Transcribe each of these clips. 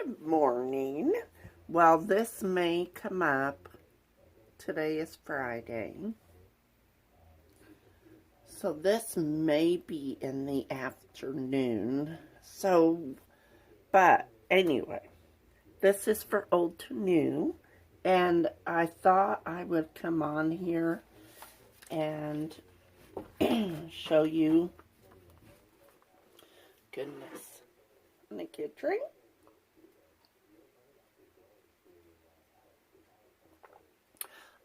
Good morning. Well, this may come up. Today is Friday. So this may be in the afternoon. But anyway, this is for old to new. And I thought I would come on here and show you. Goodness. I'm going to get a drink.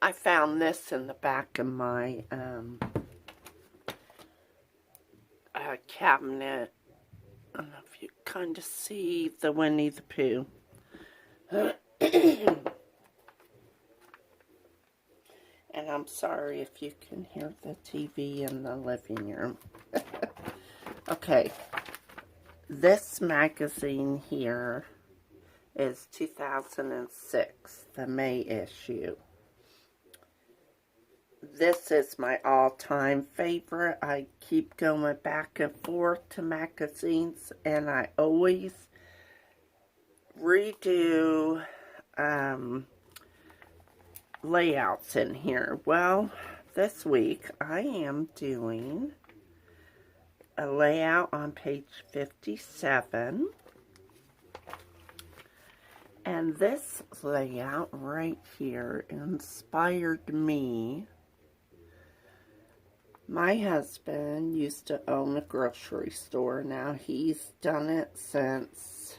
I found this in the back of my cabinet. I don't know if you kind of see the Winnie the Pooh. And I'm sorry if you can hear the TV in the living room. Okay, this magazine here is 2006, the May issue. This is my all-time favorite. I keep going back and forth to magazines, and I always redo layouts in here. Well, this week I am doing a layout on page 57. And this layout right here inspired me. My husband used to own a grocery store. Now he's done it since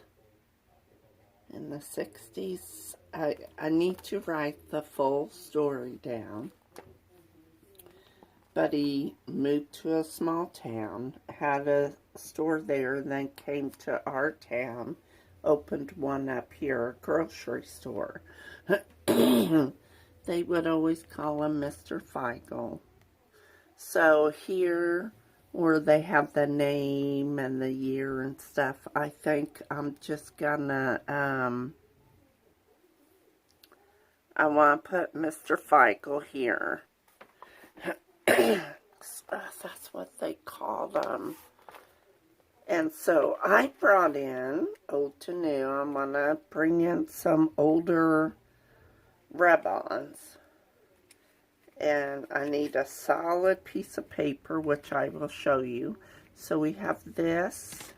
in the 60s. I need to write the full story down. But he moved to a small town, had a store there, and then came to our town, opened one up here, a grocery store. They would always call him Mr. Feigl. So here, where they have the name and the year and stuff, I think I'm just gonna, I want to put Mr. Feigl here. That's what they call them. And so I brought in old to new. I'm going to bring in some older rub-ons. And I need a solid piece of paper, which I will show you. So we have this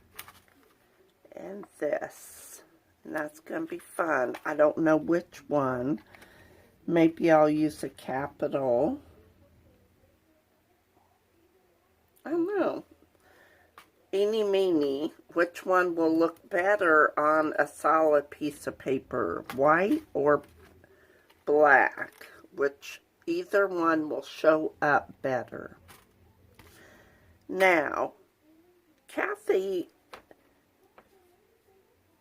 and this. And that's going to be fun. I don't know which one. Maybe I'll use a capital. I don't know. Eeny meeny, which one will look better on a solid piece of paper, white or black, which either one will show up better. Now, Kathy,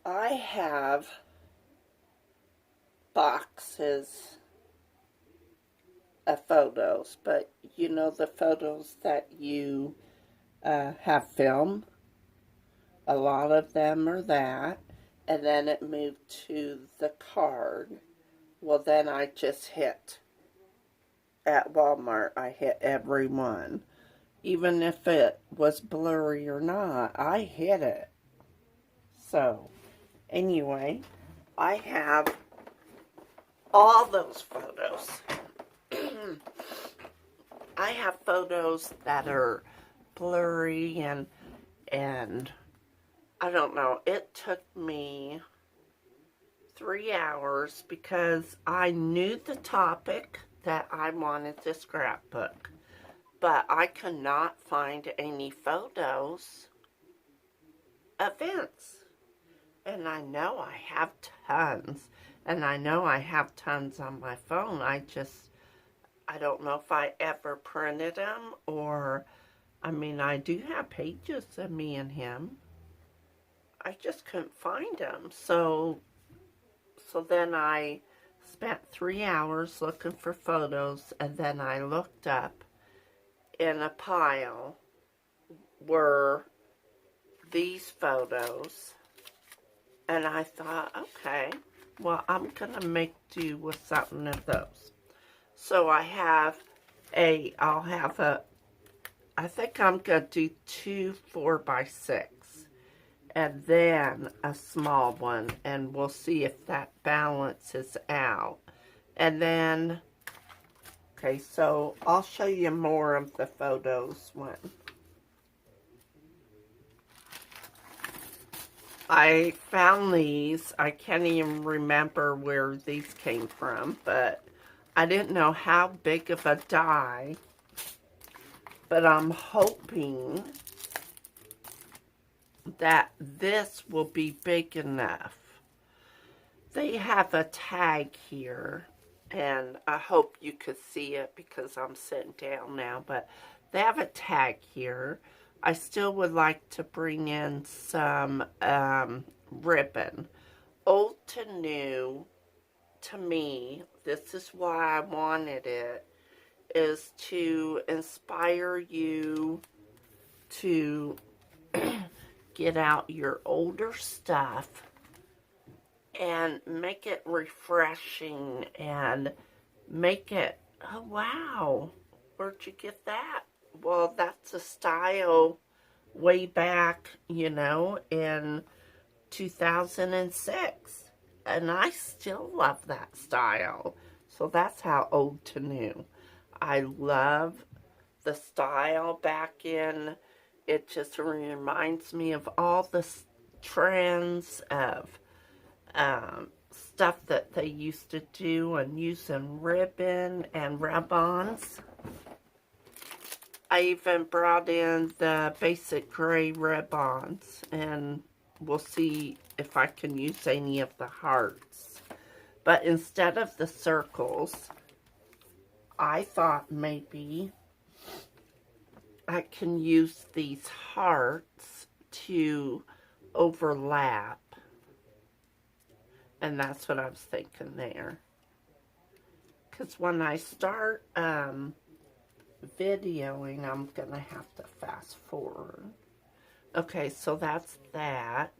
I have boxes of photos, but you know the photos that you have film, a lot of them are that, and then it moved to the card. Well, then I just hit, at Walmart, I hit every one. Even if it was blurry or not, I hit it. So, anyway, I have all those photos. I have photos that are blurry and I don't know, it took me 3 hours because I knew the topic that I wanted to scrapbook, but I could not find any photos of Vince. And I know I have tons, and I know I have tons on my phone. I don't know if I ever printed them, or, I mean, I do have pages of me and him. I just couldn't find them. So then I spent 3 hours looking for photos, and then I looked up in a pile were these photos, and I thought, okay, well, I'm gonna make do with something of those. So I'll have I think I'm gonna do 2 4x6, and then a small one, and we'll see if that balances out. And then, okay, so I'll show you more of the photos when I found these. I can't even remember where these came from, but I didn't know how big of a die, but I'm hoping that this will be big enough. They have a tag here, and I hope you could see it because I'm sitting down now, but they have a tag here. I still would like to bring in some ribbon. Old to new, to me, this is why I wanted it, is to inspire you to get out your older stuff and make it refreshing and make it, oh wow, where'd you get that? Well, that's a style way back, you know, in 2006. And I still love that style. So that's how old to new. I love the style back in. It just reminds me of all the trends of stuff that they used to do and using ribbon and rub-ons. I even brought in the basic gray rub-ons, and we'll see if I can use any of the hearts. But instead of the circles, I thought maybe I can use these hearts to overlap. And that's what I was thinking there. Because when I start videoing, I'm going to have to fast forward. Okay, so that's that.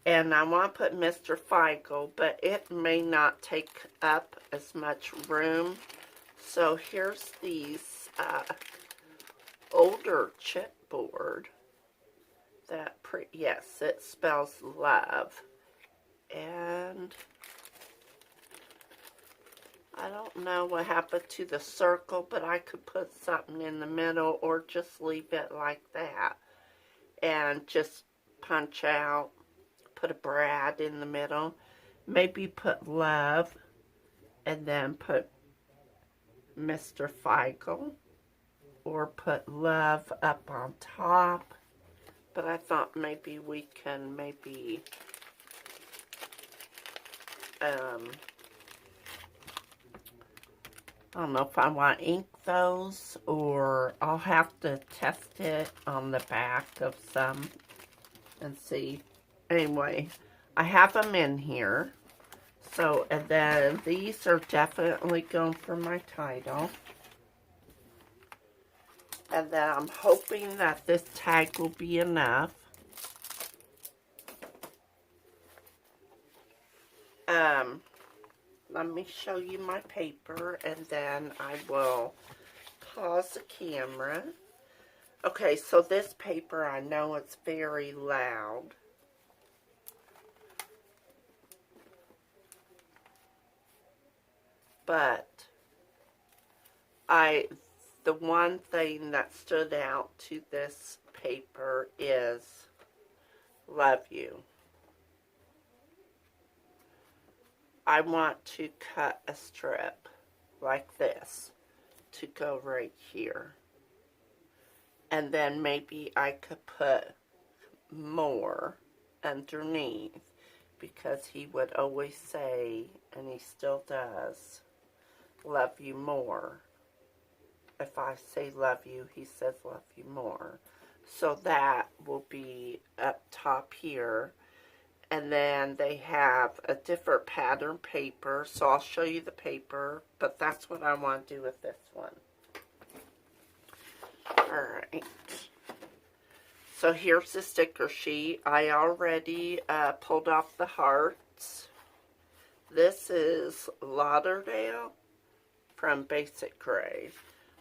And I want to put Mr. Feigl, but it may not take up as much room. So here's these older chipboard. That yes, it spells love. And I don't know what happened to the circle, but I could put something in the middle or just leave it like that. And just punch out, put a Brad in the middle. Maybe put love and then put Mr. Feigl. Or put love up on top. But I thought maybe we can I don't know if I want to ink those, or I'll have to test it on the back of some and see. Anyway, I have them in here. So, and then these are definitely going for my title. And then I'm hoping that this tag will be enough. Let me show you my paper, and then I will pause the camera. Okay, so this paper, I know it's very loud. But the one thing that stood out to this paper is love you. I want to cut a strip like this to go right here. And then maybe I could put more underneath, because he would always say, and he still does, love you more. If I say love you, he says love you more. So that will be up top here. And then they have a different pattern paper. So I'll show you the paper. But that's what I want to do with this one. Alright. So here's the sticker sheet. I already pulled off the hearts. This is Lauderdale from Basic Gray.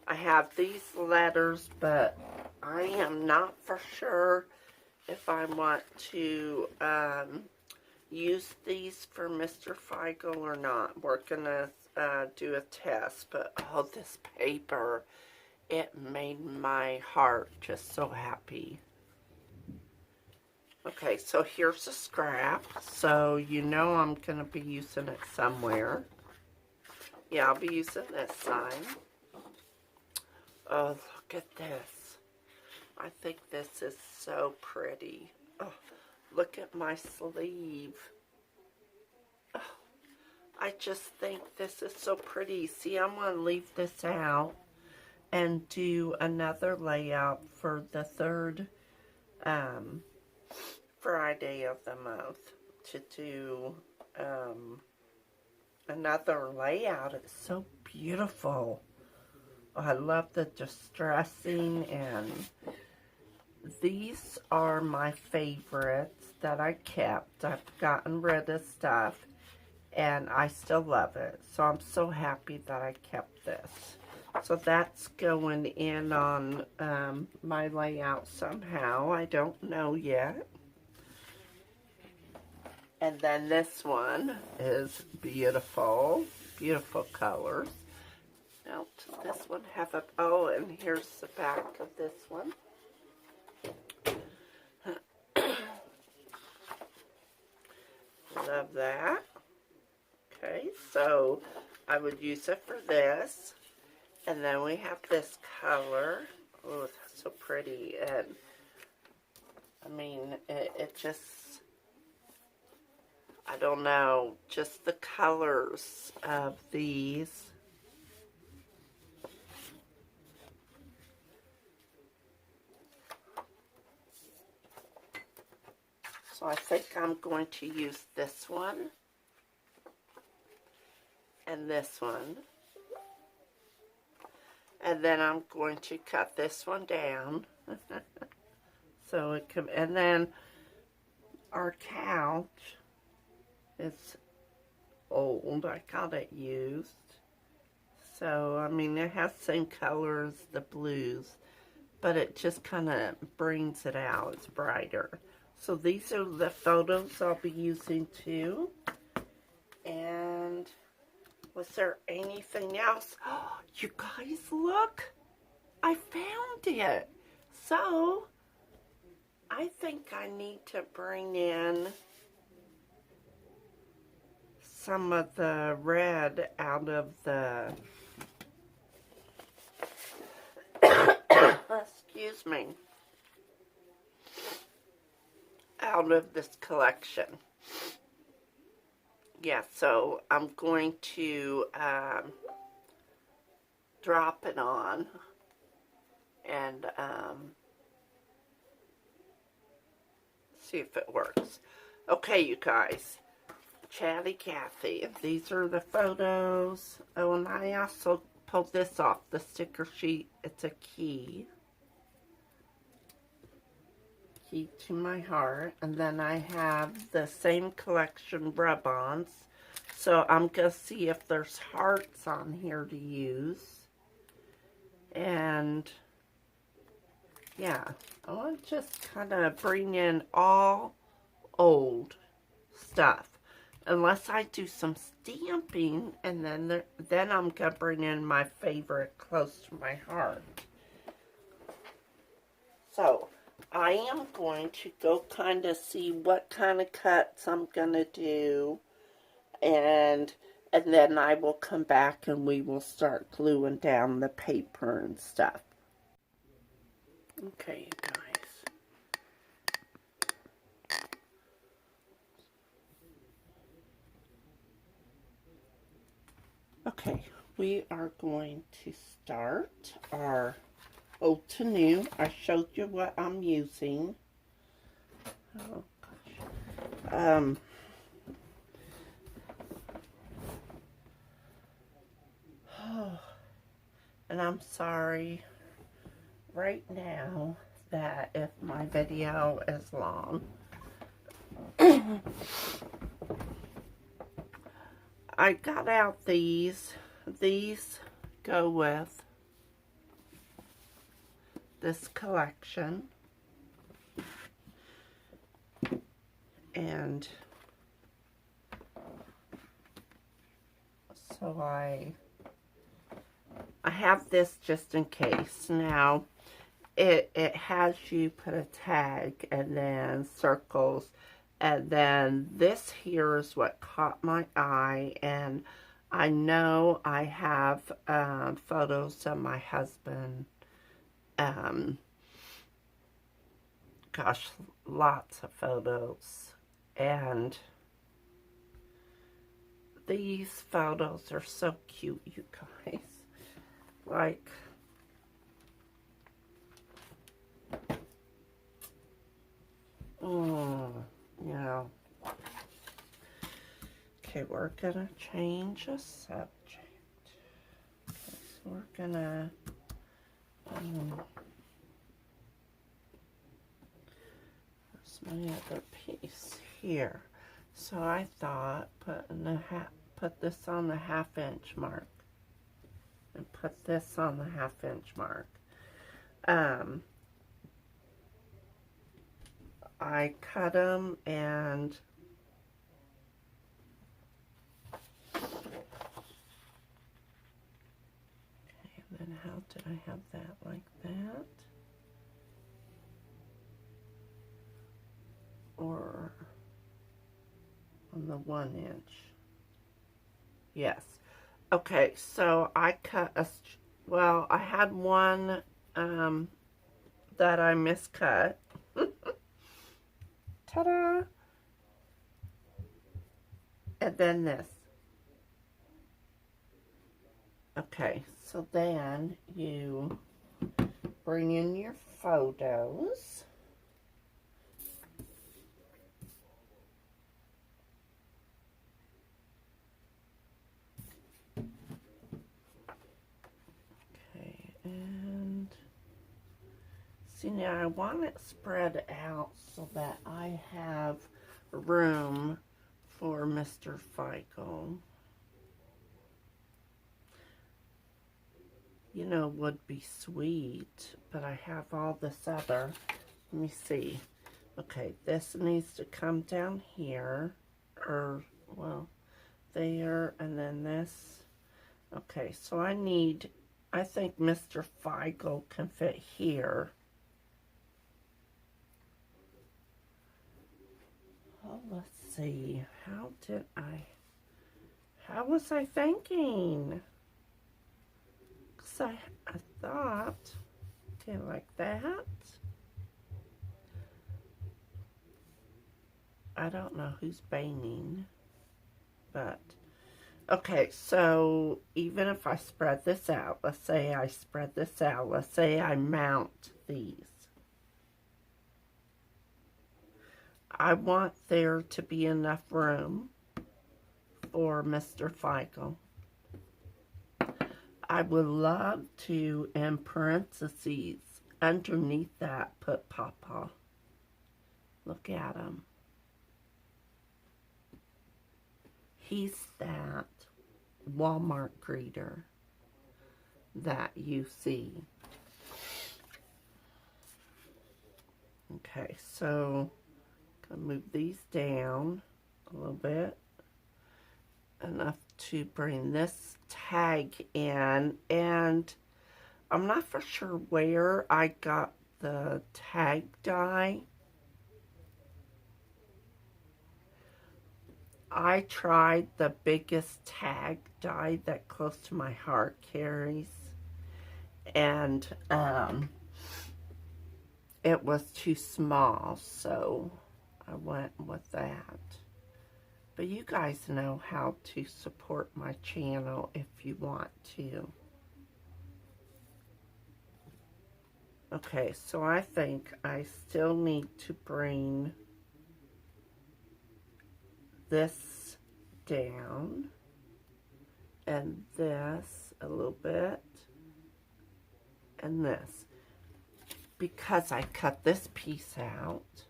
I have these letters, but I am not for sure if I want to use these for Mr. Feigl or not. We're gonna do a test, but oh, this paper, it made my heart just so happy. Okay, so here's a scrap, so you know I'm gonna be using it somewhere. Yeah, I'll be using this sign. Oh, look at this. I think this is so pretty. Oh, look at my sleeve. Oh, I just think this is so pretty. See, I'm going to leave this out and do another layout for the third Friday of the month to do another layout. It's so beautiful. Oh, I love the distressing, and these are my favorites that I kept. I've gotten rid of stuff, and I still love it. So I'm so happy that I kept this. So that's going in on my layout somehow. I don't know yet. And then this one is beautiful. Beautiful colors. Now, does this one have a... Oh, and here's the back of this one. Love that. Okay, so I would use it for this. And then we have this color. Oh, that's so pretty. And, I mean, it just... I don't know. Just the colors of these. So I think I'm going to use this one and this one, and then I'm going to cut this one down so it can, and then our couch is old. I got it used, so I mean it has the same color as the blues, but it just kind of brings it out. It's brighter. So these are the photos I'll be using too. And was there anything else? Oh, you guys, look! I found it! So, I think I need to bring in some of the red out of the... Excuse me. Out of this collection. Yeah, so I'm going to drop it on and see if it works. Okay, you guys. Chatty Cathy. These are the photos. Oh, and I also pulled this off the sticker sheet. It's a key. To my heart, and then I have the same collection rub-ons, so I'm gonna see if there's hearts on here to use. And yeah, I want to just kind of bring in all old stuff, unless I do some stamping, and then I'm gonna bring in my favorite close to my heart. So I am going to go kind of see what kind of cuts I'm going to do, and then I will come back and we will start gluing down the paper and stuff. Okay, you guys. Okay, we are going to start our old to new. I showed you what I'm using. Oh gosh. And I'm sorry right now that if my video is long. I got out these. These go with this collection. And so I have this just in case. Now, it has you put a tag and then circles, and then this here is what caught my eye, and I know I have photos of my husband, gosh, lots of photos, and these photos are so cute, you guys. Like, you know. Okay, we're gonna change the subject. Okay, so we're gonna there's my other piece here. So I thought put this on the 1/2 inch mark and put this on the 1/2 inch mark. I cut them, and then how did I have that like that? Or on the 1 inch? Yes. Okay, so I cut well, I had one that I miscut. Ta-da! And then this. Okay, so then you bring in your photos. Okay, and see, now I want it spread out so that I have room for Mr. Feigl. You know, would be sweet, but I have all this other. Let me see. Okay, this needs to come down here, or, well, there, and then this. Okay, so I think Mr. Feigl can fit here. Oh, let's see. How was I thinking? Because I thought, okay, like that. I don't know who's banging, but, okay, so even if I spread this out, let's say I spread this out, let's say I mount these. I want there to be enough room for Mr. Feigl. I would love to, in parentheses, underneath that, put Papa. Look at him. He's that Walmart greeter that you see. Okay, so I'm gonna move these down a little bit, enough to bring this tag in, and I'm not for sure where I got the tag die. I tried the biggest tag die that Close to My Heart carries, and it was too small, so I went with that. But you guys know how to support my channel if you want to. Okay, so I think I still need to bring this down, and this a little bit, and this, because I cut this piece out.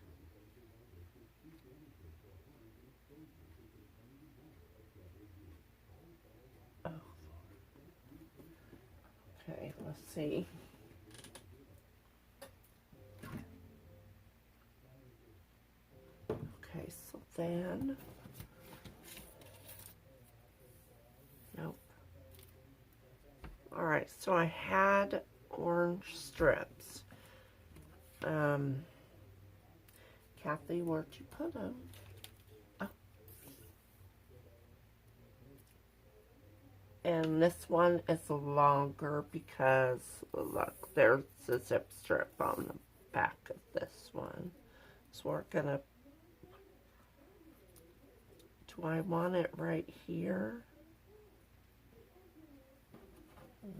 Oh, okay, let's see. Okay, Okay, so then, nope. Alright, so I had orange strips. Kathy, where'd you put them? Oh. And this one is longer because, look, there's a zip strip on the back of this one. So we're gonna, do I want it right here?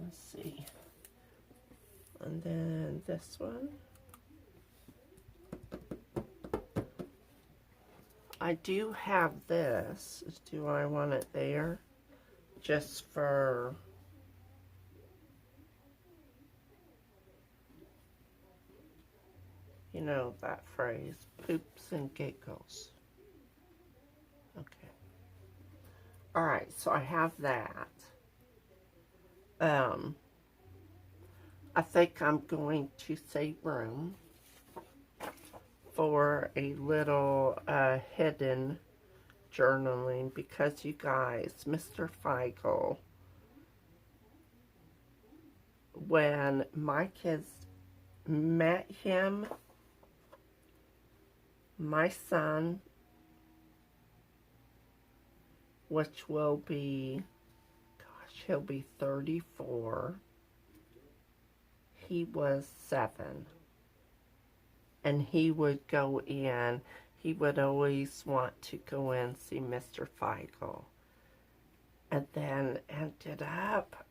Let's see. And then this one. I do have this. Do I want it there? Just for, you know, that phrase, poops and giggles. Okay. Alright, so I have that. I think I'm going to save room for a little hidden journaling because you guys, Mr. Feigl, when my kids met him, my son, which will be, gosh, he'll be 34, he was 7. And he would go in, he would always want to go in and see Mr. Feigl. And then ended up,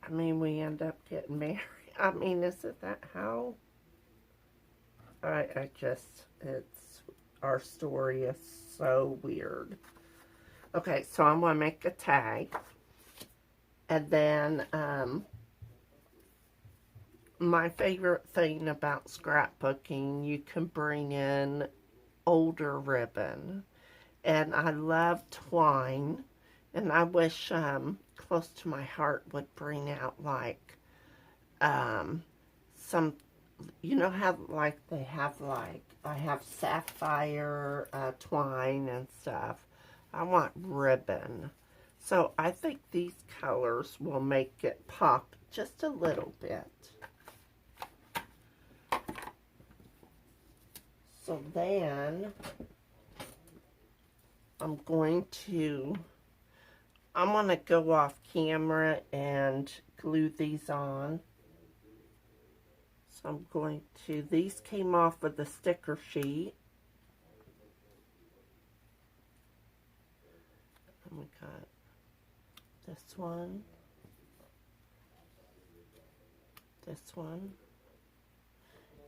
I mean, we end up getting married. I mean, isn't that how? I just, it's, our story is so weird. Okay, so I'm going to make a tag. And then, my favorite thing about scrapbooking, you can bring in older ribbon. And I love twine. And I wish Close to My Heart would bring out like some, you know how like they have like, I have sapphire twine and stuff. I want ribbon. So I think these colors will make it pop just a little bit. So then I'm going to go off camera and glue these on. So I'm going to, these came off of the sticker sheet. And we got this one, this one.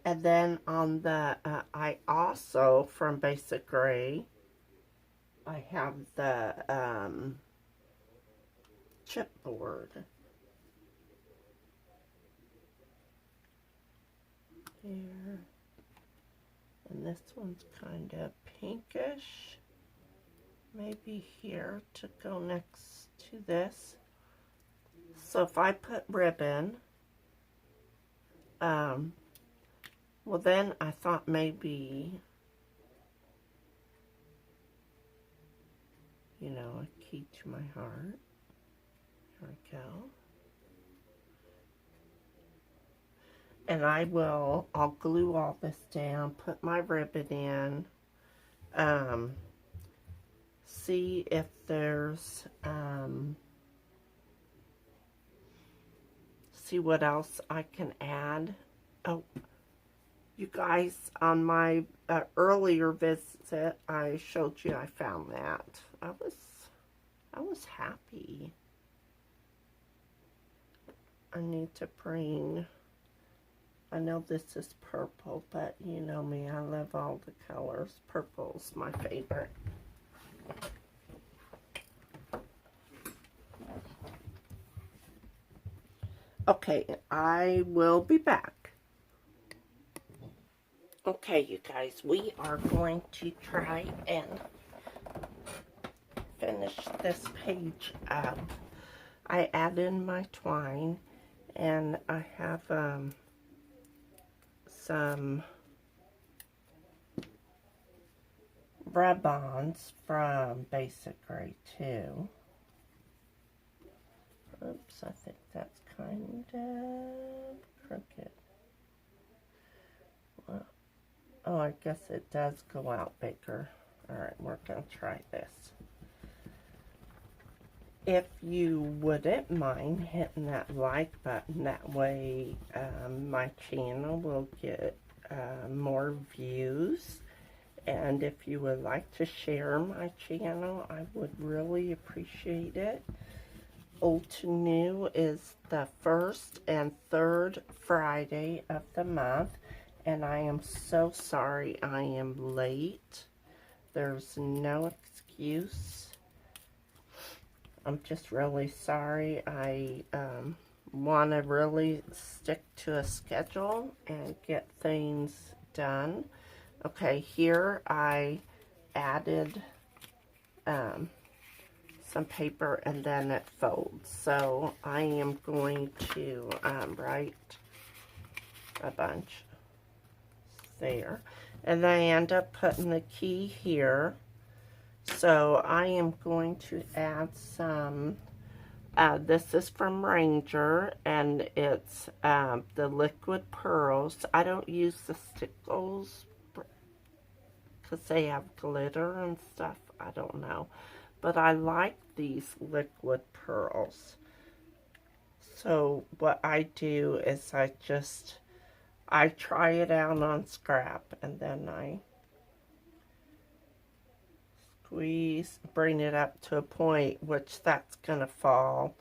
And then on the, I also, from Basic Gray, I have the chipboard. Here. And this one's kind of pinkish. Maybe here to go next to this. So if I put ribbon, well then I thought maybe, you know, a key to my heart. There we go. And I'll glue all this down, put my ribbon in, see if there's, see what else I can add. Oh, you guys, on my earlier visit, I showed you I found that. I was happy. I need to bring, I know this is purple, but you know me, I love all the colors. Purple's my favorite. Okay, I will be back. Okay, you guys, we are going to try and finish this page up. I add in my twine, and I have some rub-ons from Basic Grade 2. Oops, I think that's kind of crooked. Well, oh, I guess it does go out bigger. Alright, we're going to try this. If you wouldn't mind hitting that like button, that way my channel will get more views. And if you would like to share my channel, I would really appreciate it. Old to New is the first and third Friday of the month. And I am so sorry I am late. There's no excuse. I'm just really sorry. I want to really stick to a schedule and get things done. Okay, here I added some paper and then it folds. So I am going to write a bunch there. And I end up putting the key here. So I am going to add some, this is from Ranger, and it's the liquid pearls. I don't use the stickles because they have glitter and stuff. I don't know. But I like these liquid pearls. So what I do is I try it out on scrap, and then I squeeze, bring it up to a point, which that's going to fall.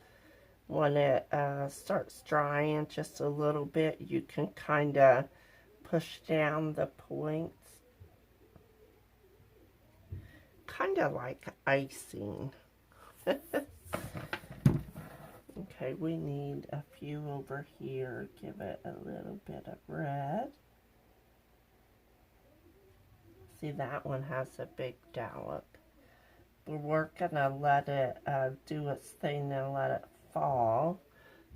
When it starts drying just a little bit, you can kind of push down the points. Kind of like icing. Okay, we need a few over here. Give it a little bit of red. See, that one has a big dollop. We're gonna let it do its thing and let it fall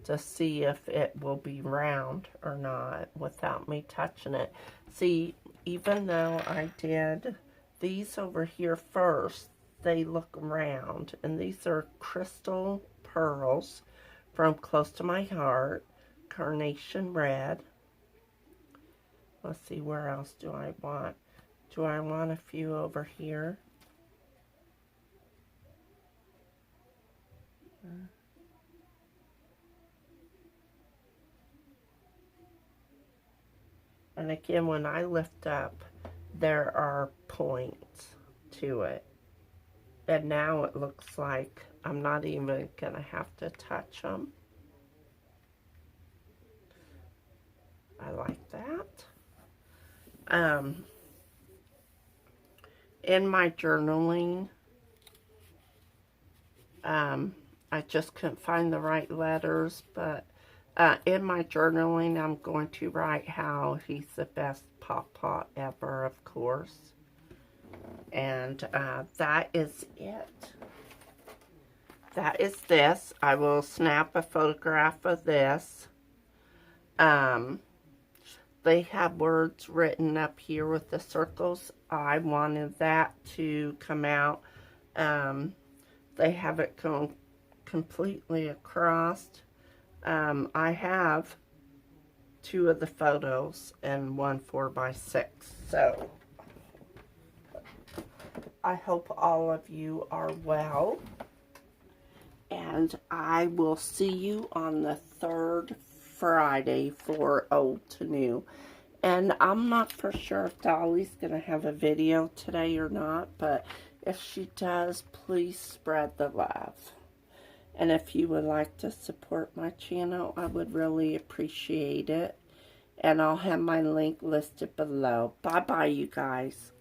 to see if it will be round or not without me touching it. See, even though I did these over here first, they look round, and these are crystal pearls from Close to My Heart, Carnation Red. Let's see, where else do I want? Do I want a few over here? And again, when I lift up, there are points to it. And now it looks like I'm not even going to have to touch them. I like that. In my journaling, I just couldn't find the right letters, but in my journaling, I'm going to write how he's the best Pawpaw ever, of course. And that is it. That is this. I will snap a photograph of this. They have words written up here with the circles. I wanted that to come out. They have it going completely across. I have two of the photos and one 4x6. So I hope all of you are well. And I will see you on the third Friday for Old to New. And I'm not for sure if Dolly's going to have a video today or not, but if she does, please spread the love. And if you would like to support my channel, I would really appreciate it. And I'll have my link listed below. Bye-bye, you guys.